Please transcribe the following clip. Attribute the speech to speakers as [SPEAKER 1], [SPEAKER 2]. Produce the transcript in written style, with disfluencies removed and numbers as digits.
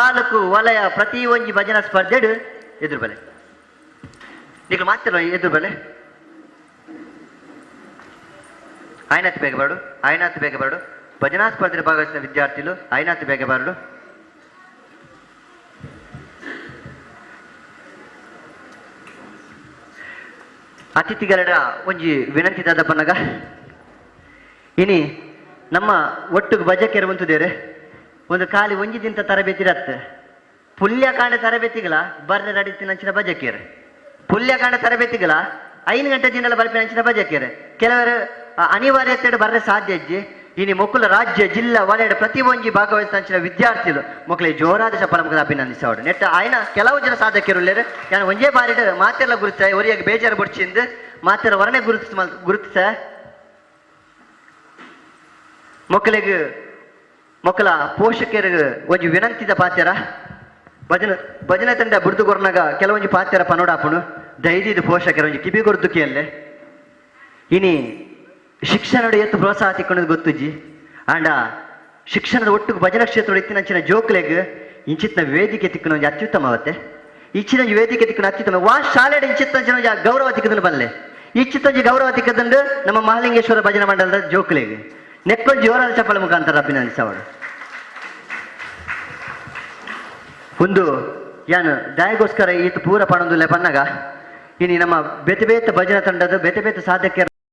[SPEAKER 1] ತಾಲೂಕು ವಲಯ ಪ್ರತಿ ಒಂಜಿ ಭಜನಾ ಸ್ಪರ್ಧೆಡು ಎದುರು ಬಲೆ ನೀವು ಮಾತ್ರ ಎದುರು ಬಲೆ ಆಯ್ನಾತ್ ಬೇಗ ಬರಡು ಭಜನಾ ಸ್ಪರ್ಧೆ ಭಾಗವಹಿಸಿದ ವಿದ್ಯಾರ್ಥಿಗಳು ಆಯ್ನಾತ್ ಬೇಗ ಬರಡು. ಅತಿಥಿಗಳ ಒಂಜಿ ವಿನಂತಿ ದಾದಪ್ಪನಾಗ ಇನಿ ನಮ್ಮ ಒಟ್ಟಿಗೆ ಬಜೆಕೆರೆ ಬಂತುದೇರೆ ಒಂದು ಖಾಲಿ ಒಂಜಿದಿಂತ ತರಬೇತಿ ಇರತ್ತೆ. ಪುಲ್ಯಕಾಂಡ ತರಬೇತಿಗಳ ಬರ್ರೆ ನಡೀತಿ ನಂಚಿನ ಬಜೆಕೇರೆ ಪುಲ್ಯಕಾಂಡ ತರಬೇತಿಗಳ 5 ಗಂಟೆ ದಿನಲ್ಲ ಬರ್ಪಿ ನಂಚಿನ ಬಜೆಕೇರೆ ಕೆಲವರು ಅನಿವಾರ್ಯತೆ ಬರ್ರೆ ಸಾಧ್ಯ ಇಜ್ಜಿ ಇನಿ ಮೊಕ್ಕಲ ರಾಜ್ಯ ಜಿಲ್ಲಾ ವಲಯದ ಪ್ರತಿ ಒಂಜಿ ಭಾಗವಹಿಸಿದ ವಿದ್ಯಾರ್ಥಿಗಳು ಮಕ್ಕಳಿಗೆ ಜೋರಾದ ಚಪ್ಪಲ ಅಭಿನಂದಿಸೋಡು ನೆಟ್ಟ ಆಯ್ನ ಕೆಲವು ಜನ ಸಾಧಕರುಳ್ಳೇರು ನಾನು ಒಂದೇ ಬಾರಿ ಮಾತೆಲ್ಲ ಗುರುತ ಒರಿಯಾಗಿ ಬೇಜಾರು ಬಡ್ಚಿಂದು ಮಾತೆಲ್ಲ ಹೊರನೆ ಗುರುತಿಸ ಮಕ್ಕಳಿಗೆ ಮಕ್ಕಳ ಪೋಷಕರಿಗೆ ಒಂಜಿ ವಿನಂತಿದ ಪಾತ್ಯರ ಭಜನೆ ತಂಡ ಬಿಡ್ದುಗೊರ್ನಾಗ ಕೆಲವೊಂಜಿ ಪಾತ್ಯರ ಪನೋಡಾಪುಣು ಧೈರ್ಯದ ಪೋಷಕರ ಒಂಜಿ ಕಿಬಿ ಗೊರ್ದುಕಿಯಲ್ಲೇ ಇನಿ ಶಿಕ್ಷಣದ ಎತ್ತು ಪ್ರೋತ್ಸಾಹ ತಿಕ್ಕೊಂಡದ್ದು ಗೊತ್ತುಜ್ಜಿ ಆಂಡ ಶಿಕ್ಷಣದ ಒಟ್ಟಿಗೆ ಭಜನಾ ಕ್ಷೇತ್ರ ಇತ್ತಿನಂಚಿನ ಜೋಕ್ಲೆಗ್ ಇಂಚಿತ್ನ ವೇದಿಕೆ ತಿಕ್ಕನ ಒಂದು ಅತ್ಯುತ್ತಮವತ್ತೆ ಇಚ್ಚಿನ ವೇದಿಕೆ ತಿಕ್ಕನ ಅತ್ಯುತ್ತಮ ಶಾಲೆಯ ಇಂಚಿತ್ತಂಚಿನ ಗೌರವ ತಿಕ್ಕದನ್ನು ಬಲ್ಲೆ ಇಚ್ಚಿತ್ತಂಜಿ ಗೌರವ ತಿಕ್ಕದಂಡು ನಮ್ಮ ಮಹಾಲಿಂಗೇಶ್ವರ ಭಜನಾ ಮಂಡಲದ ಜೋಕ್ಲೆಗ್ ನೆಕ್ಕೊಂದು ಜೋರಾದ ಚಪ್ಪಲ ಮುಖಾಂತರ ಅಭಿನಂದಿಸವಳು ಒಂದು ಯಾನು ದಯಗೋಸ್ಕರ ಈತ ಪೂರ ಪಣೊಂದುಲ್ಲೆ ಪನ್ನಗ ಇನಿ ನಮ್ಮ ಬೇತೆ ಭಜನಾ ತಂಡದ ಬೇತೆ ಸಾಧಕ